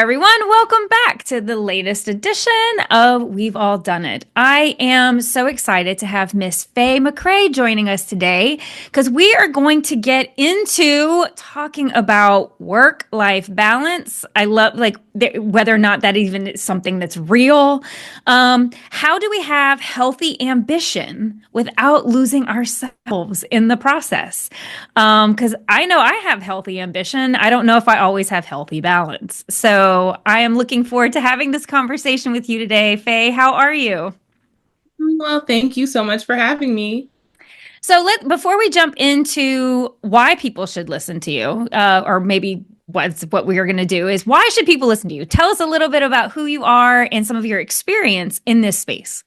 everyone. Welcome back to the latest edition of We've All Done It. I am so excited to have Miss Faye McCray joining us today because we are going to get into talking about work-life balance. I love whether or not that even is something that's real. How do we have healthy ambition without losing ourselves in the process? Because I know I have healthy ambition. I don't know if I always have healthy balance. So I am looking forward to having this conversation with you today. Faye, how are you? Well, thank you so much for having me. So before we jump into why people should listen to you, or maybe what we are going to do is why should people listen to you? Tell us a little bit about who you are and some of your experience in this space.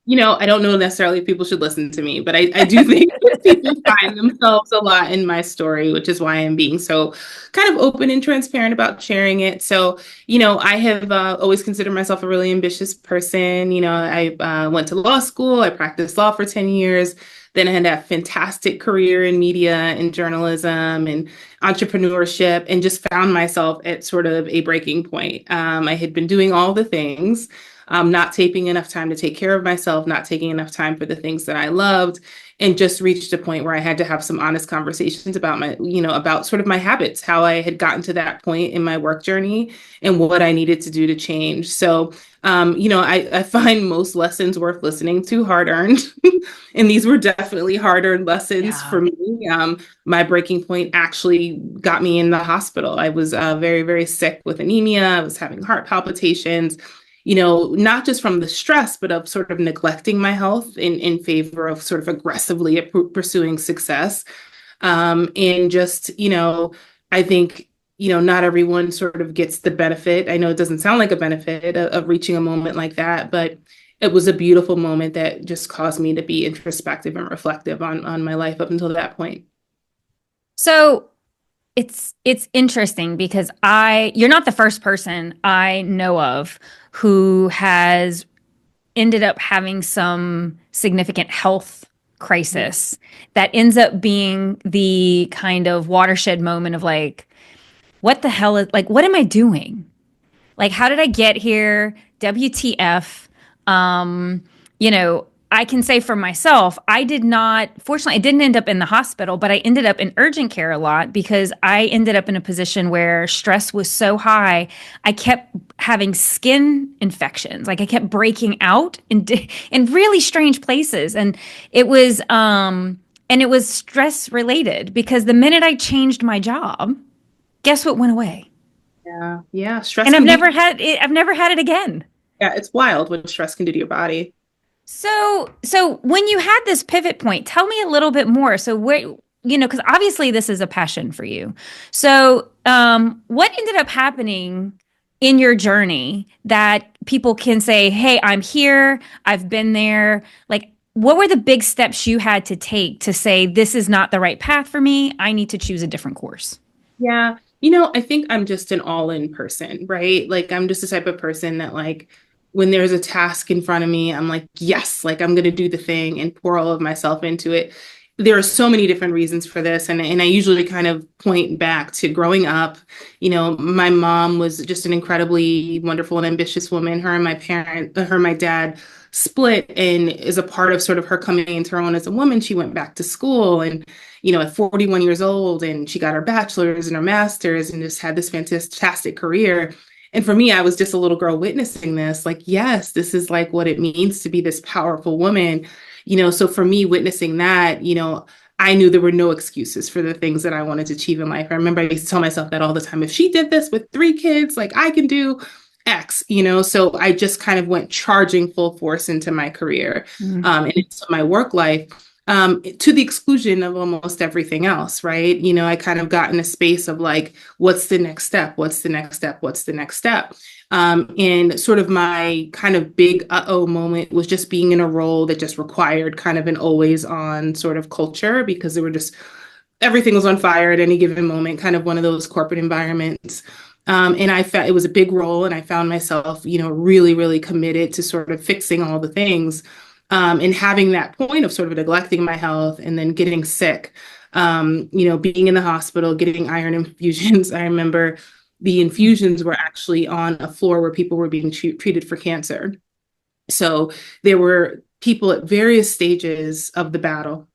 I don't know necessarily if people should listen to me, but I do think that people find themselves a lot in my story, which is why I'm being so kind of open and transparent about sharing it. So, I have always considered myself a really ambitious person. I went to law school, I practiced law for 10 years. Then I had a fantastic career in media and journalism and entrepreneurship, and just found myself at sort of a breaking point. I had been doing all the things, not taking enough time to take care of myself, not taking enough time for the things that I loved, and just reached a point where I had to have some honest conversations about about sort of my habits, how I had gotten to that point in my work journey and what I needed to do to change. So, I find most lessons worth listening to hard earned. And these were definitely hard earned lessons Yeah. for me. My breaking point actually got me in the hospital. I was very, very sick with anemia. I was having heart palpitations, not just from the stress, but of sort of neglecting my health in favor of sort of aggressively pursuing success. And just, I think, not everyone sort of gets the benefit. I know it doesn't sound like a benefit of reaching a moment like that, but it was a beautiful moment that just caused me to be introspective and reflective on my life up until that point. So it's interesting because you're not the first person I know of who has ended up having some significant health crisis that ends up being the kind of watershed moment of like, what the hell is like, what am I doing? Like, how did I get here? WTF? Um, I can say for myself, fortunately, I didn't end up in the hospital, but I ended up in urgent care a lot because I ended up in a position where stress was so high. I kept having skin infections. Like I kept breaking out in really strange places. And it was stress related because the minute I changed my job, guess what went away? Yeah, yeah. Stress And can do, I've never had it again. yeah, it's wild what stress can do to your body. So when you had this pivot point, tell me a little bit more. So because obviously this is a passion for you. So, what ended up happening in your journey that people can say, "Hey, I'm here. I've been there." Like, what were the big steps you had to take to say, "This is not the right path for me. I need to choose a different course"? Yeah. I think I'm just an all-in person, right? Like I'm just the type of person that like when there's a task in front of me, I'm like, yes, like I'm gonna do the thing and pour all of myself into it. There are so many different reasons for this. And I usually kind of point back to growing up. My mom was just an incredibly wonderful and ambitious woman. Her and my dad split, and as a part of sort of her coming into her own as a woman, she went back to school and at 41 years old, and she got her bachelor's and her master's and just had this fantastic career. And for me, I was just a little girl witnessing this, like, yes, this is like what it means to be this powerful woman. So for me, witnessing that, I knew there were no excuses for the things that I wanted to achieve in life. I remember I used to tell myself that all the time. If she did this with 3 kids, like I can do X, so I just kind of went charging full force into my career, and into my work life, to the exclusion of almost everything else, right? I kind of got in a space of like, what's the next step? What's the next step? What's the next step? And sort of my kind of big uh-oh moment was just being in a role that just required kind of an always on sort of culture because there were just everything was on fire at any given moment, kind of one of those corporate environments. And I felt it was a big role, and I found myself, really, really committed to sort of fixing all the things, and having that point of sort of neglecting my health and then getting sick, being in the hospital, getting iron infusions. I remember the infusions were actually on a floor where people were being treated for cancer. So there were people at various stages of the battle,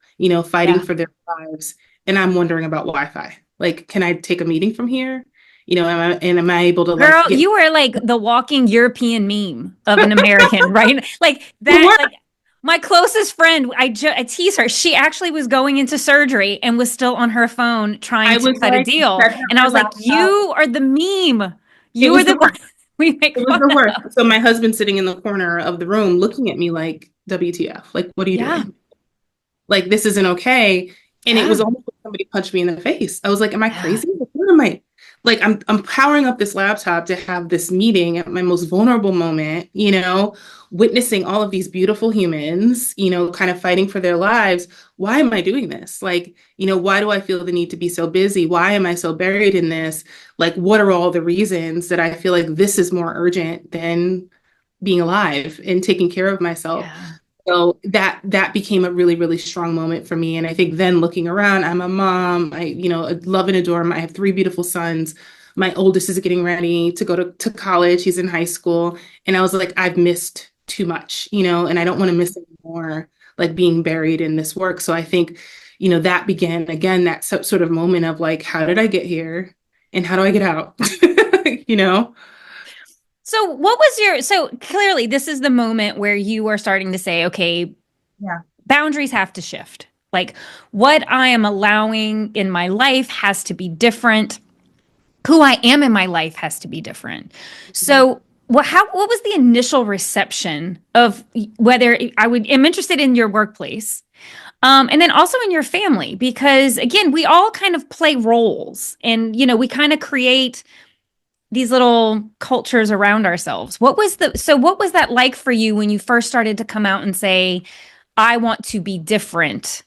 fighting Yeah. for their lives. And I'm wondering about Wi-Fi. Like, can I take a meeting from here? Am I able to like Girl, get you are like the walking European meme of an American, right? Like to that, work? like my closest friend, I tease her. She actually was going into surgery and was still on her phone trying I to was cut a like, deal. set up And I my was like, laptop. you are the meme. It You are was the the one work. we make It was fun the work. of. So my husband's sitting in the corner of the room looking at me like, WTF? Like, what are you Yeah. doing? Like, this isn't okay. And it Yeah. was almost like somebody punched me in the face. I was like, am I Yeah. crazy? Like, what am I? Like, I'm powering up this laptop to have this meeting at my most vulnerable moment, witnessing all of these beautiful humans, kind of fighting for their lives. Why am I doing this? Like, why do I feel the need to be so busy? Why am I so buried in this? Like, what are all the reasons that I feel like this is more urgent than being alive and taking care of myself? Yeah. So that became a really, really strong moment for me. And I think then looking around, I'm a mom. I love and adore them. I have three beautiful sons. My oldest is getting ready to go to college. He's in high school. And I was like, I've missed too much, and I don't want to miss anymore, like being buried in this work. So I think, that began again, that sort of moment of like, how did I get here? And how do I get out? You know? So what was so clearly this is the moment where you are starting to say, okay, Yeah. boundaries have to shift. Like what I am allowing in my life has to be different. Who I am in my life has to be different. So what was the initial reception of whether I'm interested in your workplace, and then also in your family, because again, we all kind of play roles and, we kind of create these little cultures around ourselves. What was that like for you when you first started to come out and say, I want to be different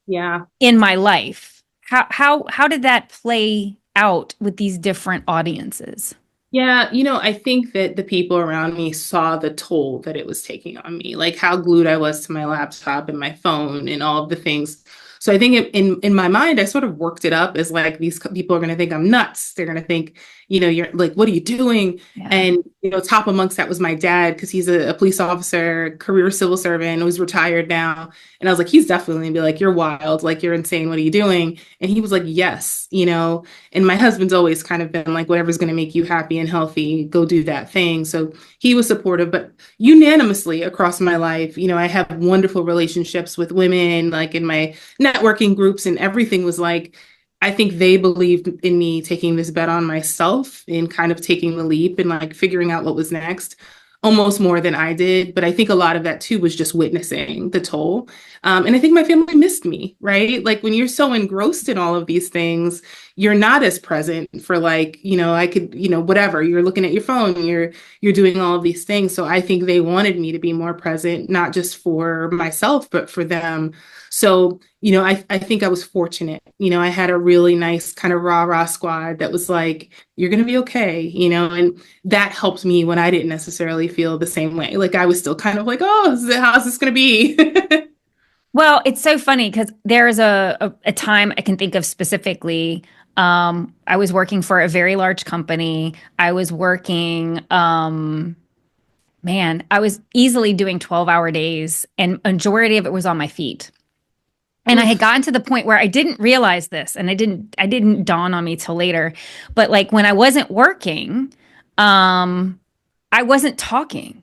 Yeah. in my life? How did that play out with these different audiences? Yeah, I think that the people around me saw the toll that it was taking on me, like how glued I was to my laptop and my phone and all of the things. So I think in my mind, I sort of worked it up as like these people are going to think I'm nuts. They're going to think, you're like, what are you doing? Yeah. And top amongst that was my dad because he's a police officer, career civil servant, who's retired now. And I was like, he's definitely gonna be like, you're wild, like you're insane. What are you doing? And he was like, yes, and my husband's always kind of been like, whatever's going to make you happy and healthy, go do that thing. So he was supportive, but unanimously across my life, I have wonderful relationships with women, like in my networking groups, and everything was like, I think they believed in me taking this bet on myself and kind of taking the leap and like figuring out what was next almost more than I did. But I think a lot of that too was just witnessing the toll. And I think my family missed me, right? Like when you're so engrossed in all of these things, you're not as present for like, I could, whatever, you're looking at your phone, you're doing all of these things. So I think they wanted me to be more present, not just for myself, but for them. So, I think I was fortunate. I had a really nice kind of rah-rah squad that was like, you're going to be okay, and that helped me when I didn't necessarily feel the same way. Like I was still kind of like, oh, how's this going to be? Well, it's so funny because there is a time I can think of specifically. I was working for a very large company. I was working, man, I was easily doing 12-hour days, and majority of it was on my feet. And I had Oof. gotten to the point where I didn't realize this, and I didn't dawn on me till later. But like when I wasn't working, I wasn't talking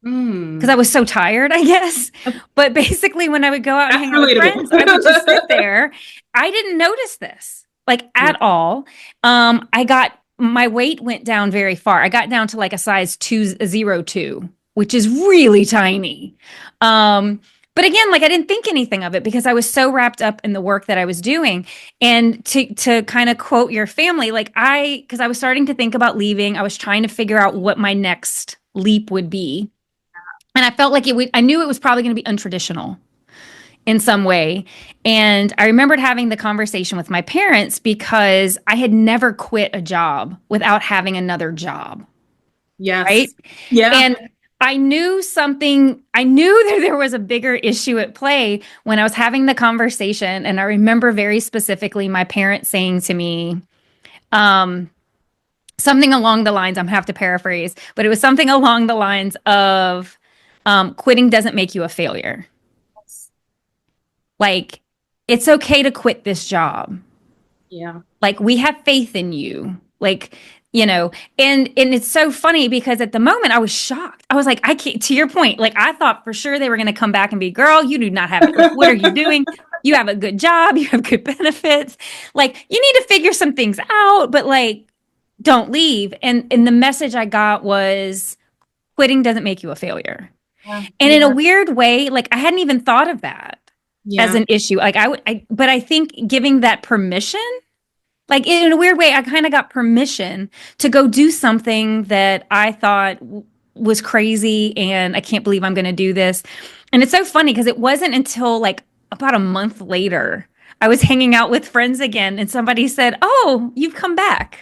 because I Mm. was so tired, I guess. But basically, when I would go out and That's hang out with relatable. friends, I would just sit there. I didn't notice this like Yeah. at all. My weight went down very far. I got down to like a size 202, which is really tiny. Um, but again, like I didn't think anything of it because I was so wrapped up in the work that I was doing. And to kind of quote your family, like because I was starting to think about leaving, I was trying to figure out what my next leap would be. And I felt like I knew it was probably going to be untraditional in some way. And I remembered having the conversation with my parents because I had never quit a job without having another job, right? Yes. Yeah. And I knew that there was a bigger issue at play when I was having the conversation. And I remember very specifically my parents saying to me, um, something along the lines, I'm gonna have to paraphrase, but it was something along the lines of quitting doesn't make you a failure. Like, it's okay to quit this job. Yeah. Like, we have faith in you. Like, and it's so funny because at the moment I was shocked. I was like, I can't, to your point, like I thought for sure they were going to come back and be, girl, you do not have it. Like, what are you doing? You have a good job, you have good benefits. Like, you need to figure some things out, but like, don't leave. And the message I got was quitting doesn't make you a failure. Yeah. And in a Yeah. weird way, like I hadn't even thought of that as Yeah. an issue. Like but I think giving that permission, like in a weird way, I kind of got permission to go do something that I thought was crazy and I can't believe I'm going to do this. And it's so funny because it wasn't until like about a month later, I was hanging out with friends again and somebody said, "Oh, you've come back."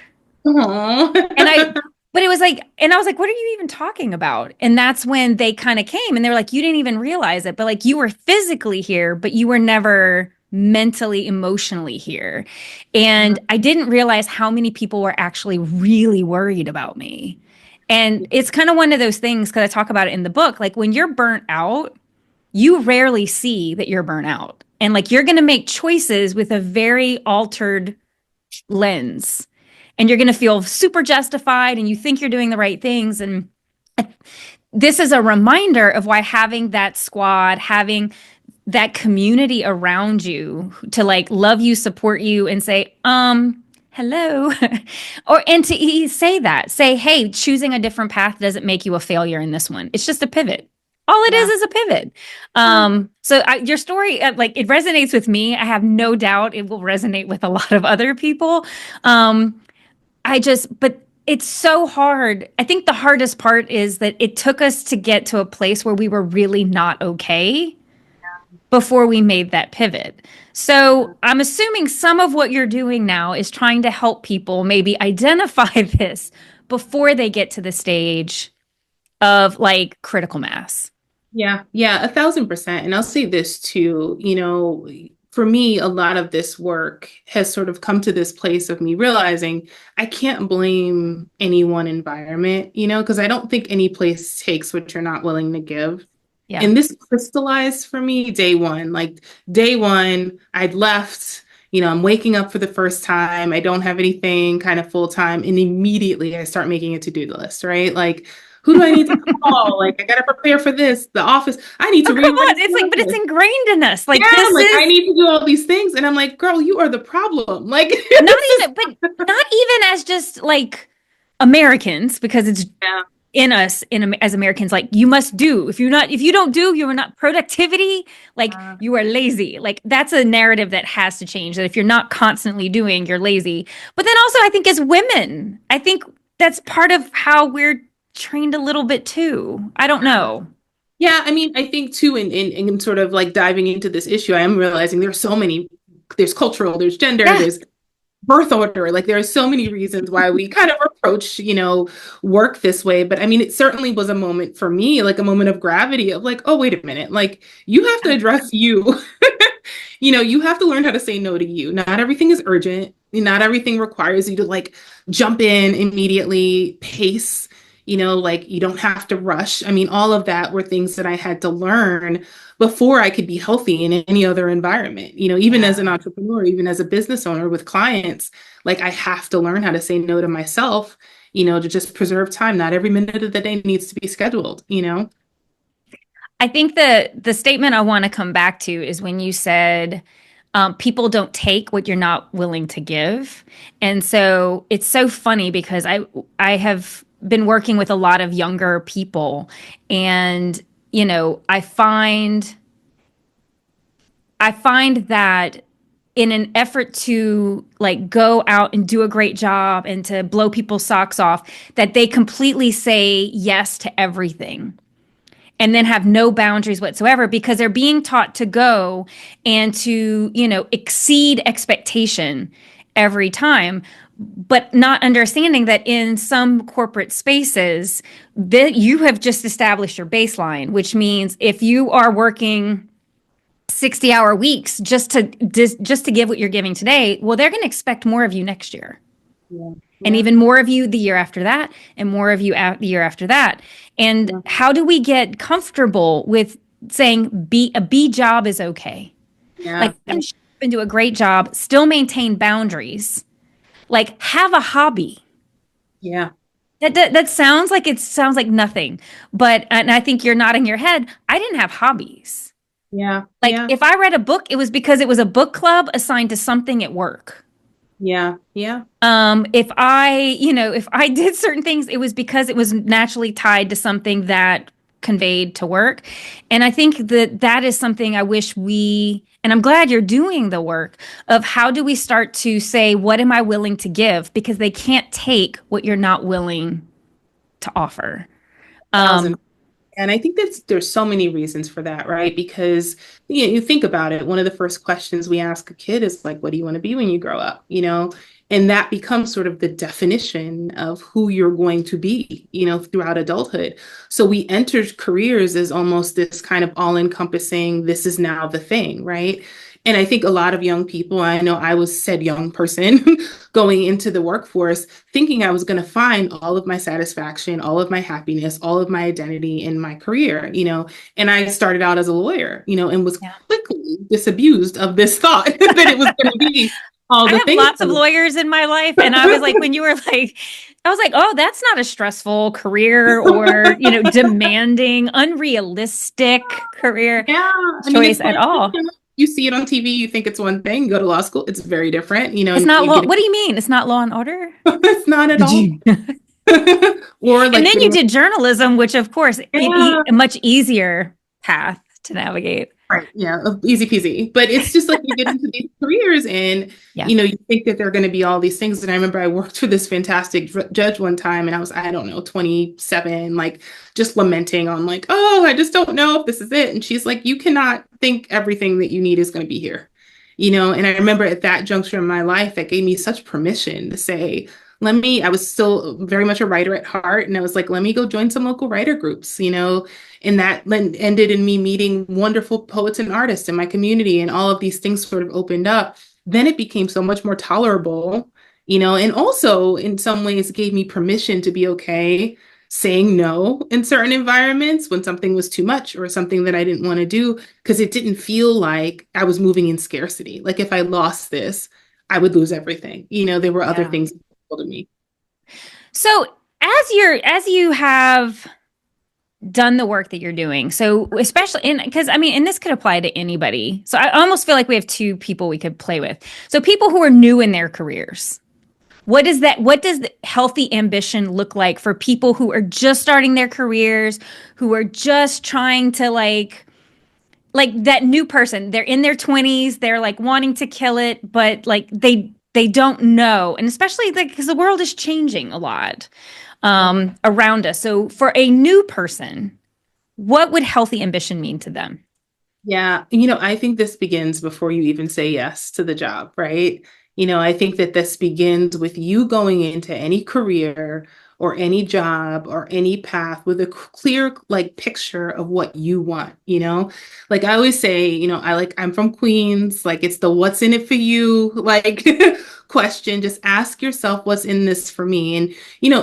And Aw. but it was like, and I was like, what are you even talking about? And that's when they kind of came and they were like, you didn't even realize it, but like you were physically here, but you were never mentally, emotionally here. And I didn't realize how many people were actually really worried about me. And it's kind of one of those things, because I talk about it in the book. Like when you're burnt out, you rarely see that you're burnt out. And like you're going to make choices with a very altered lens and you're going to feel super justified and you think you're doing the right things. And this is a reminder of why having that squad, having that community around you to like love you, support you, and say, hello, or and to say that, say, hey, choosing a different path doesn't make you a failure in this one. It's just a pivot. All it Yeah. is a pivot. Yeah. Your story, like it resonates with me. I have no doubt it will resonate with a lot of other people. But it's so hard. I think the hardest part is that it took us to get to a place where we were really not okay before we made that pivot. So I'm assuming some of what you're doing now is trying to help people maybe identify this before they get to the stage of like critical mass. Yeah, yeah, 1,000%. And I'll say this too, for me, a lot of this work has sort of come to this place of me realizing I can't blame any one environment, because I don't think any place takes what you're not willing to give. Yeah. And this crystallized for me day one. Like day one, I'd left, I'm waking up for the first time. I don't have anything kind of full time. And immediately I start making a to-do list, right? Like, who do I need to call? Like, I got to prepare for this, the office. I need Oh, to come rewrite on. It's like, but it's this. ingrained in us. Yeah, Like this like I is need to do all these things. And I'm like, girl, you are the problem. Like, not this is, even, but not even as just like Americans, because it's yeah. in us as Americans, like you must do. If you don't do, you are not productivity, like you are lazy. Like that's a narrative that has to change. That if you're not constantly doing, you're lazy. But then also I think as women, I think that's part of how we're trained a little bit too. I don't know. Yeah, I mean, I think too, in sort of like diving into this issue, I am realizing there's so many, there's cultural, there's gender, Yeah. there's birth order. Like there are so many reasons why we kind of approach, work this way. But I mean, it certainly was a moment for me, like a moment of gravity of like, oh, wait a minute, like you have to address you. You have to learn how to say no to you. Not everything is urgent. Not everything requires you to like jump in immediately, pace, like you don't have to rush. I mean, all of that were things that I had to learn before I could be healthy in any other environment. Even as Yeah. an entrepreneur, even as a business owner with clients, like I have to learn how to say no to myself, to just preserve time. Not every minute of the day needs to be scheduled. I think the statement I want to come back to is when you said people don't take what you're not willing to give. And so it's so funny because I have been working with a lot of younger people and I find that in an effort to like go out and do a great job and to blow people's socks off, that they completely say yes to everything and then have no boundaries whatsoever because they're being taught to go and to, exceed expectation every time, but not understanding that in some corporate spaces that you have just established your baseline, which means if you are working 60-hour weeks just to give what you're giving today, well, they're going to expect more of you next year. Yeah. and Yeah. even more of you the year after that, and more of you the year after that. And Yeah. how do we get comfortable with saying a B job is okay? Yeah. Like, I can show up and do a great job, still maintain boundaries, like have a hobby. Yeah. That sounds like it sounds like nothing, but and I think you're nodding your head. I didn't have hobbies. Yeah. Like Yeah. if I read a book, it was because it was a book club assigned to something at work. Yeah. Yeah. If I did certain things, it was because it was naturally tied to something that conveyed to work. And I think that is something I wish and I'm glad you're doing the work of how do we start to say, what am I willing to give? Because they can't take what you're not willing to offer. Thousand. Um, And I think there's so many reasons for that, right? Because you think about it, one of the first questions we ask a kid is like, what do you want to be when you grow up? And that becomes sort of the definition of who you're going to be, throughout adulthood. So we enter careers as almost this kind of all-encompassing, this is now the thing, right? And I think a lot of young people, I know I was said young person going into the workforce, thinking I was going to find all of my satisfaction, all of my happiness, all of my identity in my career. And I started out as a lawyer, and was yeah. quickly disabused of this thought that it was going to be all I the have things. lots of lawyers in my life. And I was like, when you were like, I was like, oh, that's not a stressful career or, demanding, unrealistic career Yeah, I mean, choice it's at like all. you see it on TV, you think it's one thing, go to law school, it's very different, It's and not you law. get What do you mean? It's not Law and Order? it's not at Did all. you? Or And like then you getting did journalism, which of course, yeah. a much easier path to navigate. Right. Yeah. Easy peasy. But it's just like you get into these careers and, Yeah. you think that they're going to be all these things. And I remember I worked for this fantastic judge one time and I was, I don't know, 27, like just lamenting on like, oh, I just don't know if this is it. And she's like, you cannot think everything that you need is going to be here. And I remember at that juncture in my life, that gave me such permission to say, I was still very much a writer at heart. And I was like, let me go join some local writer groups, and that ended in me meeting wonderful poets and artists in my community, and all of these things sort of opened up. Then it became so much more tolerable, and also in some ways gave me permission to be okay saying no in certain environments when something was too much or something that I didn't want to do, because it didn't feel like I was moving in scarcity. Like if I lost this, I would lose everything. There were other Yeah. things to me. So as you have done the work that you're doing, so especially in because I mean, and this could apply to anybody. So I almost feel like we have two people we could play with. So people who are new in their careers. What does the healthy ambition look like for people who are just starting their careers, who are just trying to like that new person, they're in their 20s, they're like wanting to kill it, but like they don't know. And especially like because the world is changing a lot around us. So for a new person, what would healthy ambition mean to them? Yeah, I think this begins before you even say yes to the job, right? I think that this begins with you going into any career or any job or any path with a clear like picture of what you want. Like I always say, I'm from Queens, like it's the what's in it for you like question. Just ask yourself what's in this for me. And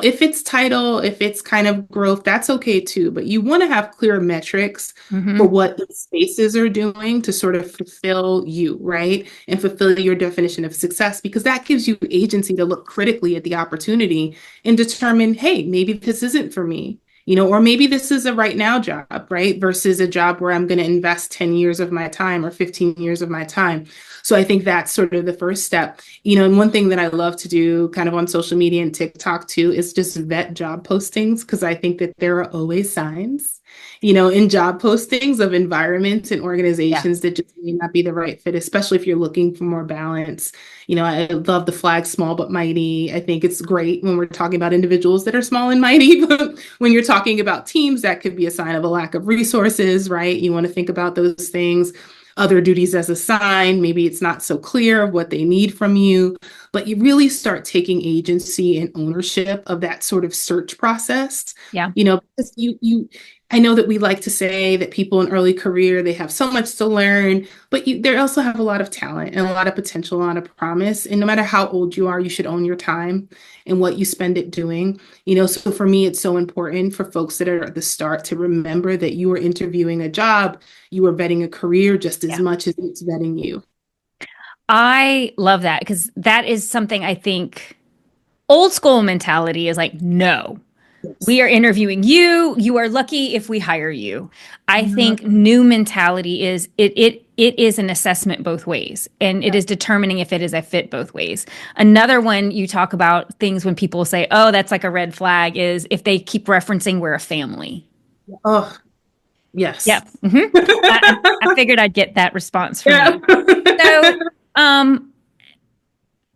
if it's title, if it's kind of growth, that's okay too, but you want to have clear metrics for Mm-hmm. what these spaces are doing to sort of fulfill you, right? And fulfill your definition of success, because that gives you agency to look critically at the opportunity and determine, hey, maybe this isn't for me, or maybe this is a right now job, right? Versus a job where I'm going to invest 10 years of my time or 15 years of my time. So I think that's sort of the first step, and one thing that I love to do kind of on social media and TikTok too, is just vet job postings, because I think that there are always signs in job postings of environments and Yeah. organizations that just may not be the right fit, especially if you're looking for more balance. I love the flag small but mighty. I think it's great when we're talking about individuals that are small and mighty, but when you're talking about teams, that could be a sign of a lack of resources, right? You want to think about those things. Other duties as a sign, maybe it's not so clear of what they need from you, but you really start taking agency and ownership of that sort of search process, Yeah. because I know that we like to say that people in early career, they have so much to learn, but they also have a lot of talent and a lot of potential, a lot of promise. And no matter how old you are, you should own your time and what you spend it doing. So for me, it's so important for folks that are at the start to remember that you are interviewing a job, you are vetting a career just as Yeah. much as it's vetting you. I love that because that is something I think old school mentality is like, no, we Yes. are interviewing you. You are lucky if we hire you. I Yeah. think new mentality is it is an assessment both ways, and it is determining if it is a fit both ways. Another one you talk about things when people say, "Oh, that's like a red flag," is if they keep referencing we're a family. Oh, yes. Yep. I figured I'd get that response from Yeah. you. So, um,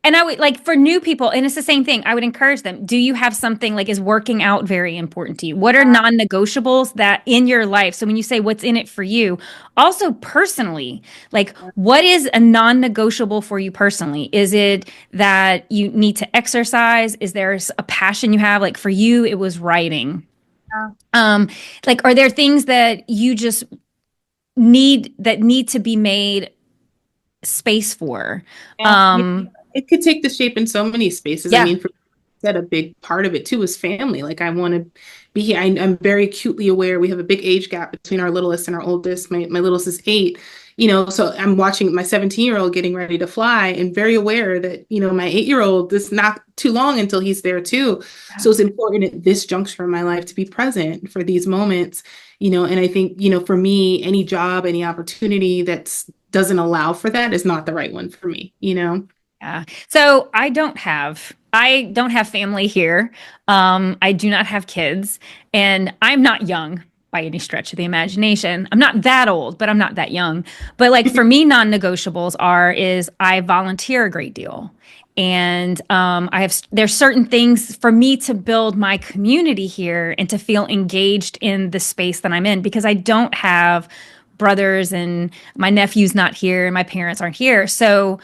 and I would like for new people, and it's the same thing. I would encourage them. Do you have something like is working out very important to you? What are non-negotiables that in your life? So when you say what's in it for you, also personally, like what is a non-negotiable for you personally? Is it that you need to exercise? Is there a passion you have? Like for you, it was writing. Um, like are there things that you just need to be made space for? Yeah. Um, It could take the shape in so many spaces. I yeah. mean, for that, a big part of it too is family. Like I want to be here. I'm very acutely aware we have a big age gap between our littlest and our oldest. My littlest is 8, so I'm watching my 17-year-old getting ready to fly and very aware that, my 8-year-old, this not too long until he's there too. So it's important at this juncture in my life to be present for these moments, and I think, for me, any job, any opportunity that doesn't allow for that is not the right one for me. Yeah. So I don't have family here. I do not have kids, and I'm not young by any stretch of the imagination. I'm not that old, but I'm not that young. But like for me, non-negotiables is I volunteer a great deal. And there's certain things for me to build my community here and to feel engaged in the space that I'm in because I don't have brothers and my nephew's not here and my parents aren't here. So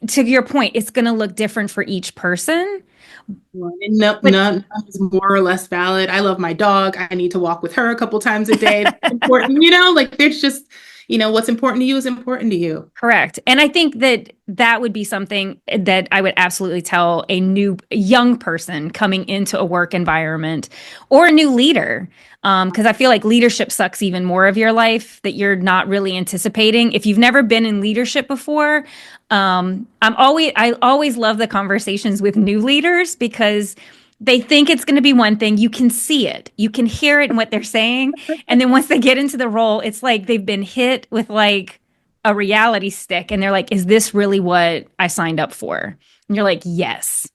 to your point, it's going to look different for each person. And no, But none is more or less valid. I love my dog. I need to walk with her a couple times a day. That's important, like there's just, what's important to you is important to you. correct. And I think that that would be something that I would absolutely tell a new young person coming into a work environment or a new leader. Because I feel like leadership sucks even more of your life that you're not really anticipating. If you've never been in leadership before, I always love the conversations with new leaders because they think it's going to be one thing. You can see it, you can hear it in what they're saying. And then once they get into the role, it's like they've been hit with like a reality stick and they're like, is this really what I signed up for? And you're like, yes.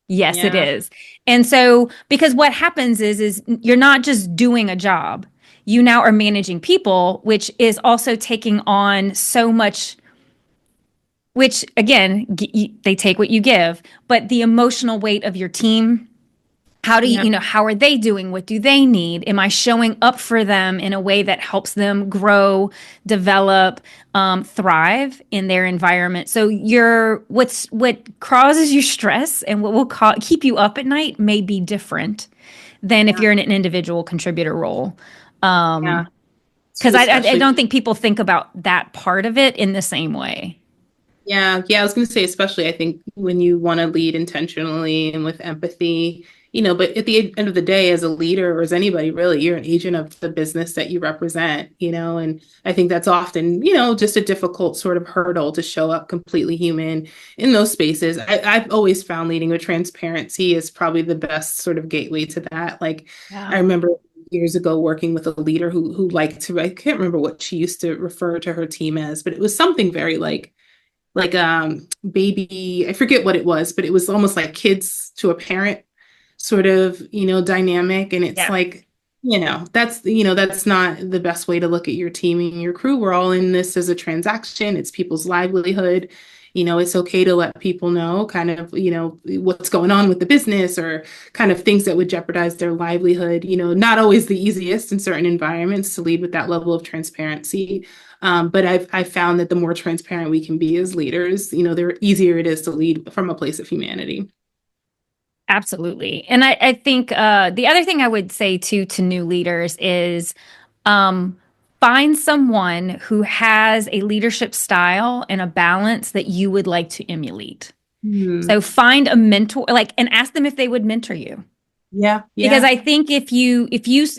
Yes, it Yeah. is. And so because what happens is you're not just doing a job. You now are managing people, which is also taking on so much, which again, they take what you give, but the emotional weight of your team. How do Yeah. how are they doing? What do they need? Am I showing up for them in a way that helps them grow, develop, thrive in their environment? So what causes you stress and what will keep you up at night may be different than if Yeah. you're in an individual contributor role. Um, Yeah. because Too, I especially. don't think people think about that part of it in the same way. Yeah, yeah, I was going to say, especially I think when you want to lead intentionally and with empathy, but at the end of the day, as a leader or as anybody really, you're an agent of the business that you represent, and I think that's often, just a difficult sort of hurdle to show up completely human in those spaces. I've always found leading with transparency is probably the best sort of gateway to that. Like, I Yeah. remember years ago working with a leader who liked to, I can't remember what she used to refer to her team as, but it was something very like baby, I forget what it was, but it was almost like kids to a parent sort of, dynamic. And it's Yeah. like, that's not the best way to look at your team and your crew. We're all in this as a transaction. It's people's livelihood. It's okay to let people know kind of, what's going on with the business or kind of things that would jeopardize their livelihood. Not always the easiest in certain environments to lead with that level of transparency. But I've found that the more transparent we can be as leaders, the easier it is to lead from a place of humanity. Absolutely. And I think the other thing I would say too to new leaders is um, find someone who has a leadership style and a balance that you would like to emulate. Hmm. So find a mentor, like, and ask them if they would mentor you. Yeah, Because yeah, I think if you,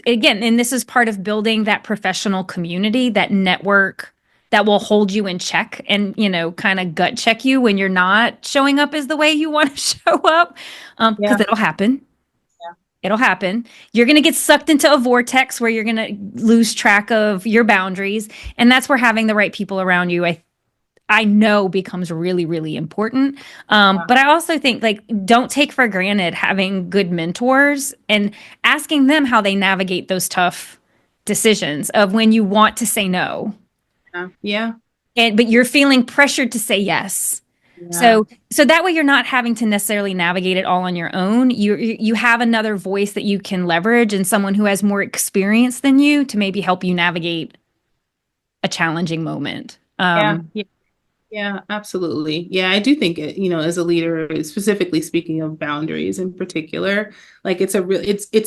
again, and this is part of building that professional community, that network that will hold you in check and, kind of gut check you when you're not showing up as the way you want to show up. Because yeah, it'll happen. yeah, It'll happen. You're going to get sucked into a vortex where you're going to lose track of your boundaries. And that's where having the right people around you, I know becomes really, really important. yeah, But I also think like don't take for granted having good mentors and asking them how they navigate those tough decisions of when you want to say no yeah, and but you're feeling pressured to say yes. yeah, So that way you're not having to necessarily navigate it all on your own. You have another voice that you can leverage and someone who has more experience than you to maybe help you navigate a challenging moment. yeah, yeah. Yeah, absolutely. Yeah, I do think it, as a leader, specifically speaking of boundaries in particular, like it's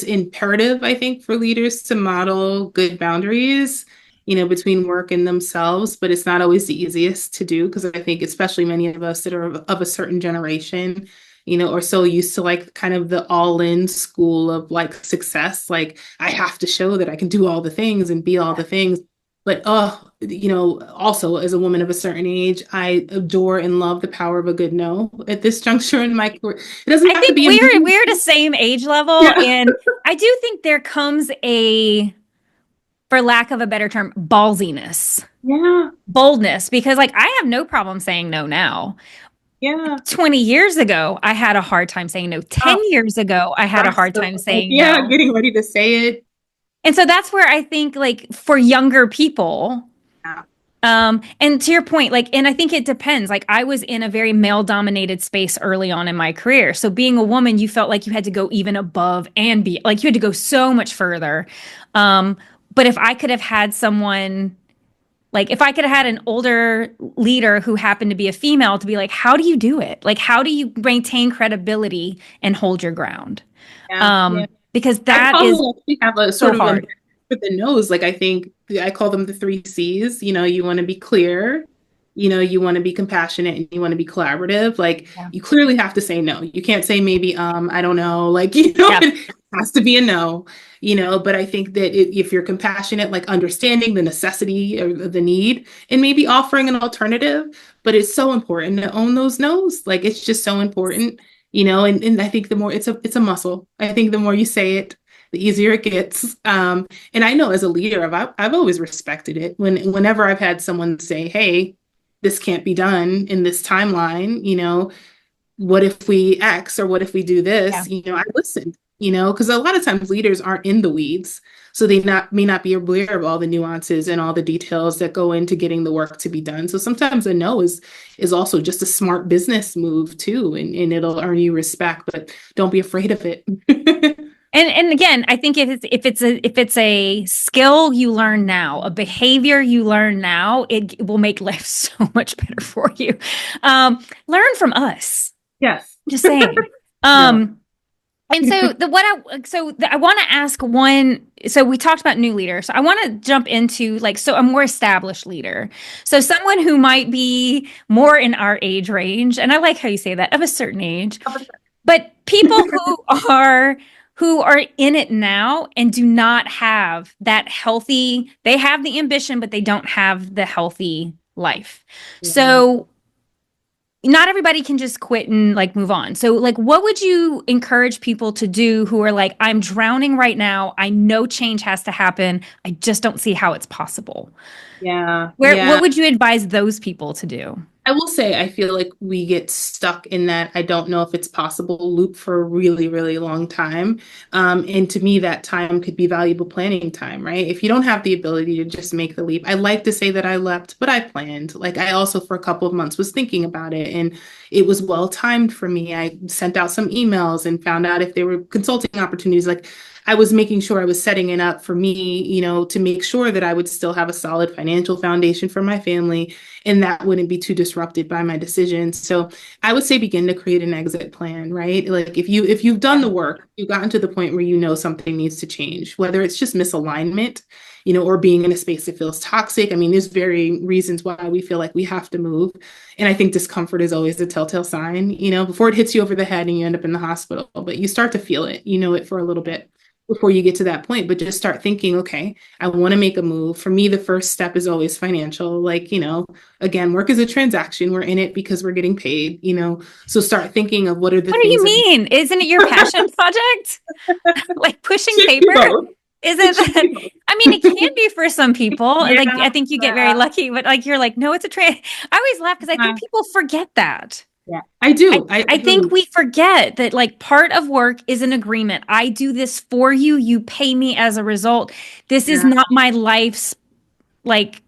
imperative, I think, for leaders to model good boundaries, between work and themselves, but it's not always the easiest to do because I think especially many of us that are of a certain generation, are so used to like kind of the all-in school of like success. Like I have to show that I can do all the things and be all the things. But also as a woman of a certain age, I adore and love the power of a good no at this juncture in my career. It doesn't I have to think be we're the same age level, yeah, and I do think there comes for lack of a better term, ballsiness, yeah, boldness, because like I have no problem saying no now. yeah. 20 years ago, I had a hard time saying no. 10 Oh, years ago, I had a right. hard So, time like, saying yeah, no. getting ready to say it. And so that's where I think like for younger people, Yeah, and to your point, like, and I think it depends. Like, I was in a very male dominated space early on in my career. So, being a woman, you felt like you had to go even above and be like, you had to go so much further. Um, but if I could have had someone, like, if I could have had an older leader who happened to be a female to be like, how do you do it? Like, how do you maintain credibility and hold your ground? yeah, yeah. Because I that is probably actually have a so sort of a hard. with the nose. Like I think I call them the three C's. You want to be clear, you want to be compassionate, and you want to be collaborative. Like Yeah. you clearly have to say no. You can't say maybe, I don't know. Like, Yep. it has to be a no, but I think that if you're compassionate, like understanding the necessity or the need and maybe offering an alternative, but it's so important to own those no's. Like it's just so important and I think the more it's a muscle. I think the more you say it, the easier it gets. And I know as a leader, I've always respected it. Whenever I've had someone say, "Hey, this can't be done in this timeline," what if we X or what if we do Yeah. this? I listened, because a lot of times leaders aren't in the weeds. So they may not be aware of all the nuances and all the details that go into getting the work to be done. So sometimes a no is also just a smart business move too, and it'll earn you respect, but don't be afraid of it. And again, I think if it's a skill you learn now, a behavior you learn now, it will make life so much better for you. Learn from us. Yes. Just saying. No. And so I want to ask one. So we talked about new leader. So I want to jump into like a more established leader. So someone who might be more in our age range, and I like how you say that, of a certain age, but people who are in it now and do not have that healthy, they have the ambition, but they don't have the healthy life. Yeah. So not everybody can just quit and like move on. So like what would you encourage people to do who are like, I'm drowning right now. I know change has to happen. I just don't see how it's possible. Yeah. What Yeah. would you advise those people to do? I will say, I feel like we get stuck in that I don't know if it's possible loop for a really, really long time. And to me, that time could be valuable planning time, right? If you don't have the ability to just make the leap, I like to say that I leapt, but I planned. Like I also, for a couple of months, was thinking about it and it was well timed for me. I sent out some emails and found out if there were consulting opportunities. Like I was making sure I was setting it up for me, to make sure that I would still have a solid financial foundation for my family and that wouldn't be too disrupted by my decisions. So I would say begin to create an exit plan, right? Like if you've done the work, you've gotten to the point where something needs to change, whether it's just misalignment, or being in a space that feels toxic. I mean, there's very reasons why we feel like we have to move. And I think discomfort is always a telltale sign, before it hits you over the head and you end up in the hospital, but you start to feel it, it for a little bit before you get to that point. But just start thinking, okay, I want to make a move. For me, the first step is always financial. Like, again, work is a transaction. We're in it because we're getting paid, so start thinking of what are the What do things you that mean? Isn't it your passion project? Like pushing should be paper? both. Isn't It should that, be both. I mean, it can be for some people. Like, Yeah, I think you get very yeah, lucky, but like, you're like, no, it's a trade. I always laugh because I think yeah. people forget that. Yeah, I I, do. I I think do. we forget that like part of work is an agreement. I do this for you. You pay me as a result. This is Yeah, not my life's like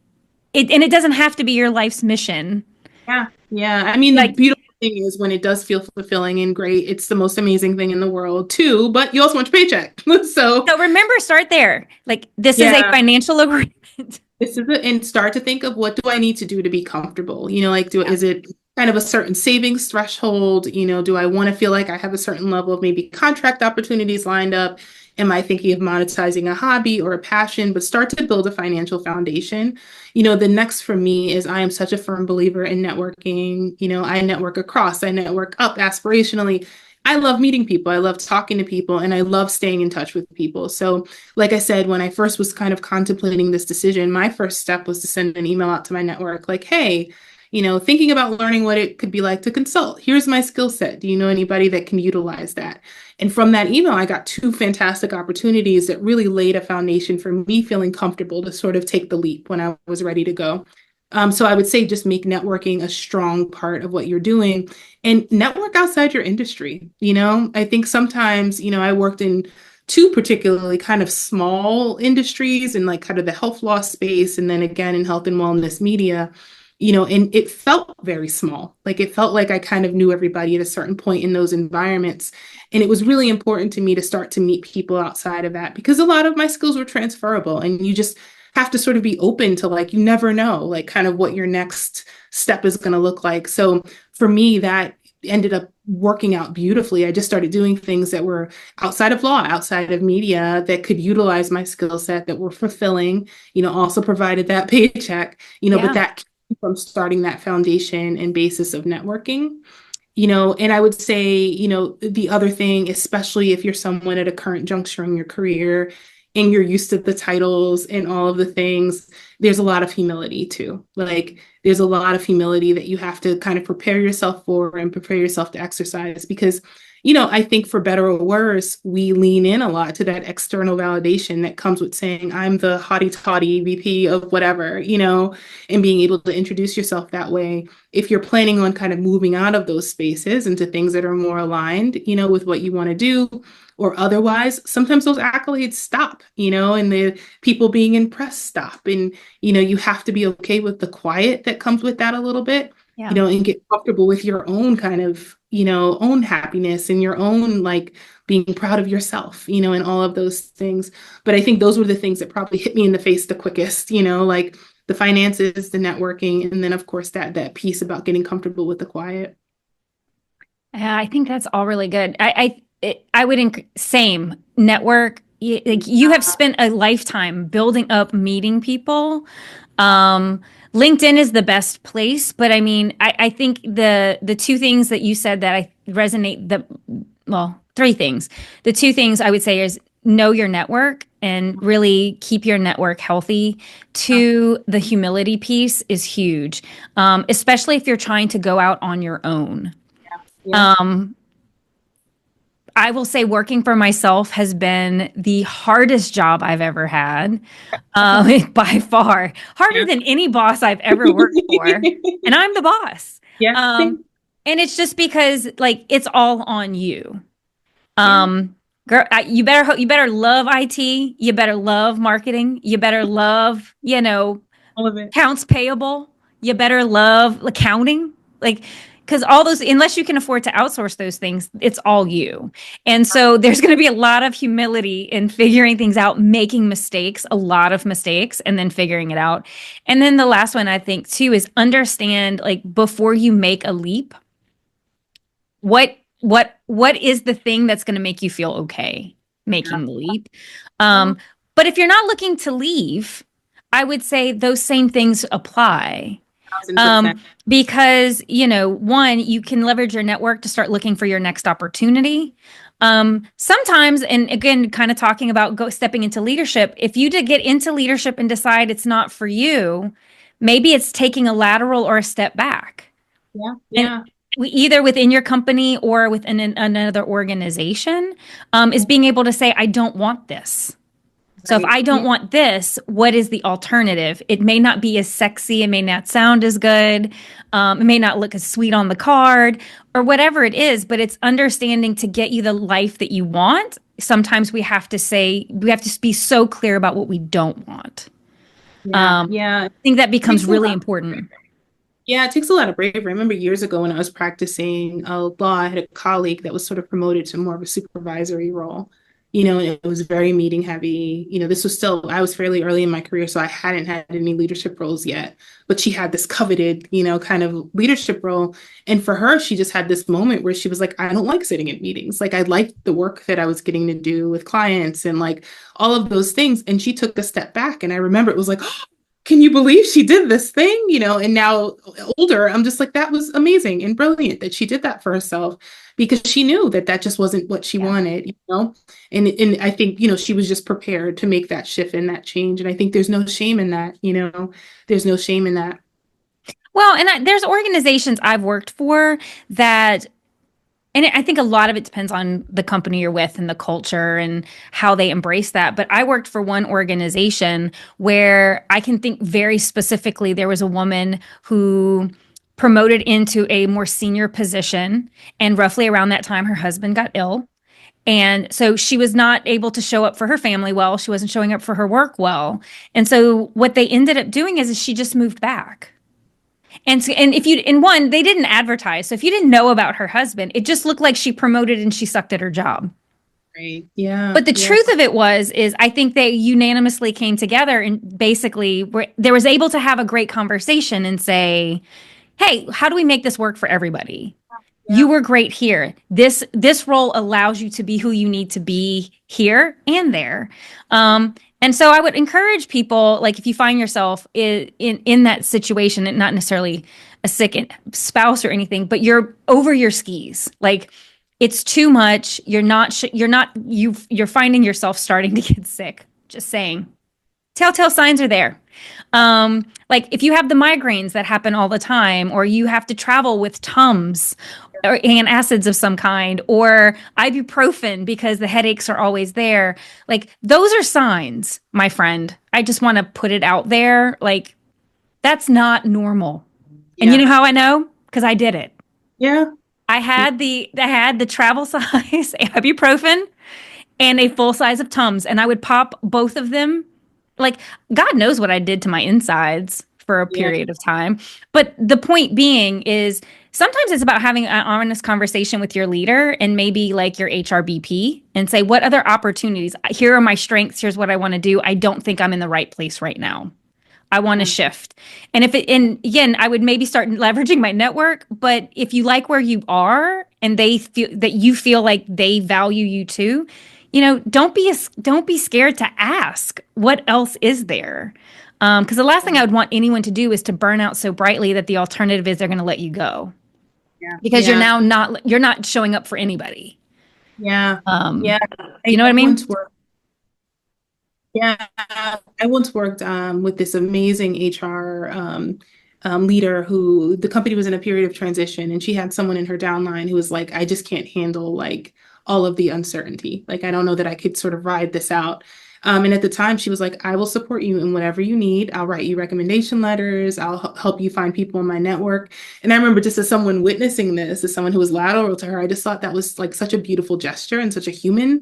it, and it doesn't have to be your life's mission. yeah, yeah. I mean, the Like, beautiful thing is when it does feel fulfilling and great, it's the most amazing thing in the world too, but you also want your paycheck. So, so remember, start there. Like, this is a yeah, financial agreement. this is it. And start to think of what do I need to do to be comfortable? Like, Yeah. is it kind of a certain savings threshold? Do I want to feel like I have a certain level of maybe contract opportunities lined up? Am I thinking of monetizing a hobby or a passion? But start to build a financial foundation. The next for me is I am such a firm believer in networking. I network across, I network up aspirationally. I love meeting people. I love talking to people and I love staying in touch with people. So, like I said, when I first was kind of contemplating this decision, my first step was to send an email out to my network like, hey, thinking about learning what it could be like to consult. Here's my skill set. Do you know anybody that can utilize that? And from that email, I got two fantastic opportunities that really laid a foundation for me feeling comfortable to sort of take the leap when I was ready to go. So I would say just make networking a strong part of what you're doing and network outside your industry. I think sometimes, I worked in two particularly kind of small industries in like kind of the health law space and then again in health and wellness media, and it felt very small. Like it felt like I kind of knew everybody at a certain point in those environments. And it was really important to me to start to meet people outside of that because a lot of my skills were transferable and you just have to sort of be open to like, you never know, like kind of what your next step is going to look like. So for me, that ended up working out beautifully. I just started doing things that were outside of law, outside of media that could utilize my skill set that were fulfilling, also provided that paycheck, but Yeah. that came from starting that foundation and basis of networking. And I would say, the other thing, especially if you're someone at a current juncture in your career and you're used to the titles and all of the things, there's a lot of humility too. Like there's a lot of humility that you have to kind of prepare yourself for and prepare yourself to exercise because, I think for better or worse, we lean in a lot to that external validation that comes with saying, I'm the hottie toddy VP of whatever, and being able to introduce yourself that way. If you're planning on kind of moving out of those spaces into things that are more aligned, with what you want to do, or otherwise, sometimes those accolades stop, and the people being impressed stop. And, you have to be okay with the quiet that comes with that a little bit, Yeah. and get comfortable with your own kind of, own happiness and your own like being proud of yourself, and all of those things. But I think those were the things that probably hit me in the face the quickest, like the finances, the networking, and then of course that piece about getting comfortable with the quiet. Yeah, I think that's all really good. I would same network. Like you have spent a lifetime building up meeting people. LinkedIn is the best place, but I mean, I think the two things that you said that I resonate well, three things. The two things I would say is know your network and really keep your network healthy. Two, the humility piece is huge, especially if you're trying to go out on your own. Yeah. Um, I will say working for myself has been the hardest job I've ever had, by far, harder Yeah. than any boss I've ever worked for. And I'm the boss. Yeah. Um, and it's just because like it's all on you. Yeah. Girl, you better love IT, you better love marketing, you better love, All of it. accounts payable, you better love accounting. Like, because all those, unless you can afford to outsource those things, it's all you. And so there's going to be a lot of humility in figuring things out, making mistakes, a lot of mistakes, and then figuring it out. And then the last one I think too is understand, like, before you make a leap, what is the thing that's going to make you feel okay Yeah. making the leap? Yeah. But if you're not looking to leave, I would say those same things apply. 1000%. Because, one, you can leverage your network to start looking for your next opportunity. Sometimes, and again, kind of talking about stepping into leadership, if you did get into leadership and decide it's not for you, maybe it's taking a lateral or a step back. Yeah. And Yeah. either within your company or within another organization, is being able to say, I don't want this. So if Right. I don't Yeah. want this, what is the alternative? It may not be as sexy, it may not sound as good, it may not look as sweet on the card, or whatever it is, but it's understanding to get you the life that you want. Sometimes we have to be so clear about what we don't want. Yeah. Yeah. I think that It takes becomes a really lot. important. Yeah, it takes a lot of bravery. I remember years ago when I was practicing law, I had a colleague that was sort of promoted to more of a supervisory role. And it was very meeting heavy. This was still, I was fairly early in my career, so I hadn't had any leadership roles yet. But she had this coveted, kind of leadership role. And for her, she just had this moment where she was like, I don't like sitting in meetings. Like, I liked the work that I was getting to do with clients and like all of those things. And she took a step back. And I remember it was like, can you believe she did this thing? And now older, I'm just like, that was amazing and brilliant that she did that for herself because she knew that that just wasn't what she Yeah. wanted. And I think, she was just prepared to make that shift and that change. And I think there's no shame in that. There's no shame in that. Well, and there's organizations I've worked for that, and I think a lot of it depends on the company you're with and the culture and how they embrace that. But I worked for one organization where I can think very specifically there was a woman who promoted into a more senior position. And roughly around that time, her husband got ill. And so she was not able to show up for her family well. She wasn't showing up for her work well. And so what they ended up doing is she just moved back. And if you in one, they didn't advertise. So if you didn't know about her husband, it just looked like she promoted and she sucked at her job. Right. Yeah. But the Yeah. truth of it is I think they unanimously came together and basically there was able to have a great conversation and say, hey, how do we make this work for everybody? You Yeah. were great here. This role allows you to be who you need to be here and there. And so I would encourage people, like if you find yourself in that situation, and not necessarily a sick spouse or anything, but you're over your skis, like it's too much. You're finding yourself starting to get sick. Just saying, telltale signs are there. Like if you have the migraines that happen all the time, or you have to travel with Tums or antacids of some kind, or ibuprofen because the headaches are always there, like those are signs, my friend. I just want to put it out there. Like that's not normal. And you Yeah. know how I know? Because I did it. Yeah. I had the travel size ibuprofen and a full size of Tums, and I would pop both of them. Like, God knows what I did to my insides for a Yeah. period of time. But the point being is sometimes it's about having an honest conversation with your leader and maybe like your HRBP and say, what other opportunities? Here are my strengths. Here's what I want to do. I don't think I'm in the right place right now. I want to shift. And again, I would maybe start leveraging my network, but if you like where you are and they feel that you feel like they value you too, don't be scared to ask what else is there. Because the last thing I would want anyone to do is to burn out so brightly that the alternative is they're going to let you go Yeah. because Yeah. you're not showing up for anybody. Yeah. Um, Yeah. you know what I I mean? once worked. Yeah, I once worked with this amazing HR leader who the company was in a period of transition, and she had someone in her downline who was like, I just can't handle like all of the uncertainty. Like, I don't know that I could sort of ride this out. And at the time, she was like, I will support you in whatever you need. I'll write you recommendation letters. I'll help you find people in my network. And I remember just as someone witnessing this, as someone who was lateral to her, I just thought that was like such a beautiful gesture and such a human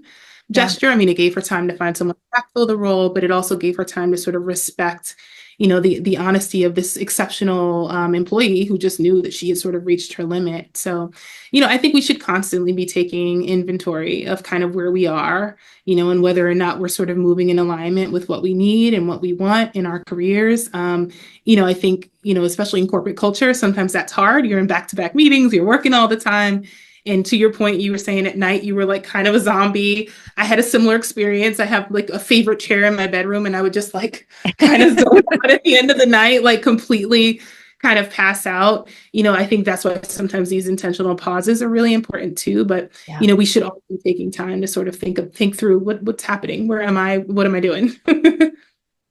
Yeah. gesture. I mean, it gave her time to find someone to backfill the role, but it also gave her time to sort of respect, the honesty of this exceptional employee who just knew that she had sort of reached her limit. So, I think we should constantly be taking inventory of kind of where we are, and whether or not we're sort of moving in alignment with what we need and what we want in our careers. I think, especially in corporate culture, sometimes that's hard. You're in back-to-back meetings, you're working all the time. And to your point, you were saying at night, you were like kind of a zombie. I had a similar experience. I have like a favorite chair in my bedroom, and I would just like kind of zone out at the end of the night, like completely kind of pass out. I think that's why sometimes these intentional pauses are really important too. But, we should all be taking time to sort of think through what's happening. Where am I? What am I doing?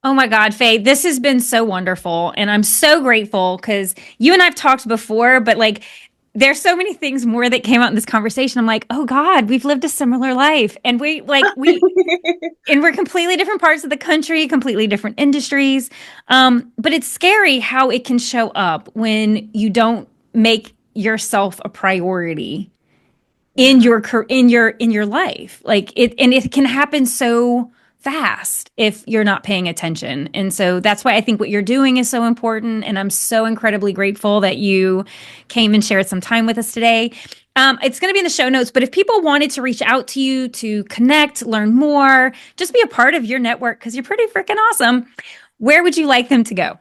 Oh my God, Faye, this has been so wonderful. And I'm so grateful because you and I've talked before, but like, there's so many things more that came out in this conversation. I'm like, oh God, we've lived a similar life. And and we're completely different parts of the country, completely different industries. But it's scary how it can show up when you don't make yourself a priority in your life. And it can happen so fast if you're not paying attention. And so that's why I think what you're doing is so important. And I'm so incredibly grateful that you came and shared some time with us today. It's going to be in the show notes, but if people wanted to reach out to you to connect, learn more, just be a part of your network, because you're pretty freaking awesome, where would you like them to go?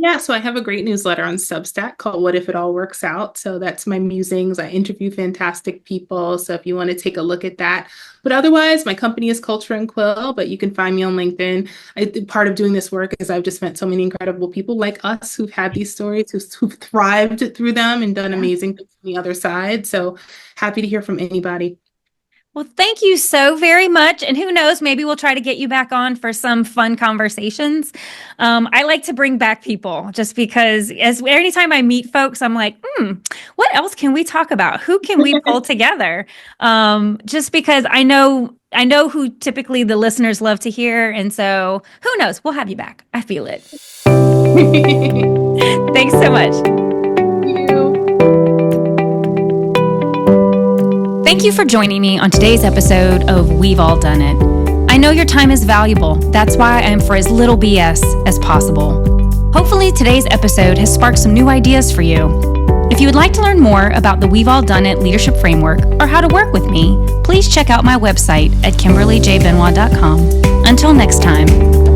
Yeah, so I have a great newsletter on Substack called What If It All Works Out? So that's my musings. I interview fantastic people. So if you want to take a look at that. But otherwise, my company is Culture and Quill, but you can find me on LinkedIn. Part of doing this work is I've just met so many incredible people like us who've had these stories, who've thrived through them and done amazing things on the other side. So happy to hear from anybody. Well, thank you so very much. And who knows, maybe we'll try to get you back on for some fun conversations. I like to bring back people just because anytime I meet folks, I'm like, what else can we talk about? Who can we pull together? Just because I know who typically the listeners love to hear. And so who knows, we'll have you back. I feel it. Thanks so much. Thank you for joining me on today's episode of We've All Done It. I know your time is valuable. That's why I am for as little BS as possible. Hopefully today's episode has sparked some new ideas for you. If you would like to learn more about the We've All Done It leadership framework or how to work with me, please check out my website at kimberlyjbenoit.com. Until next time.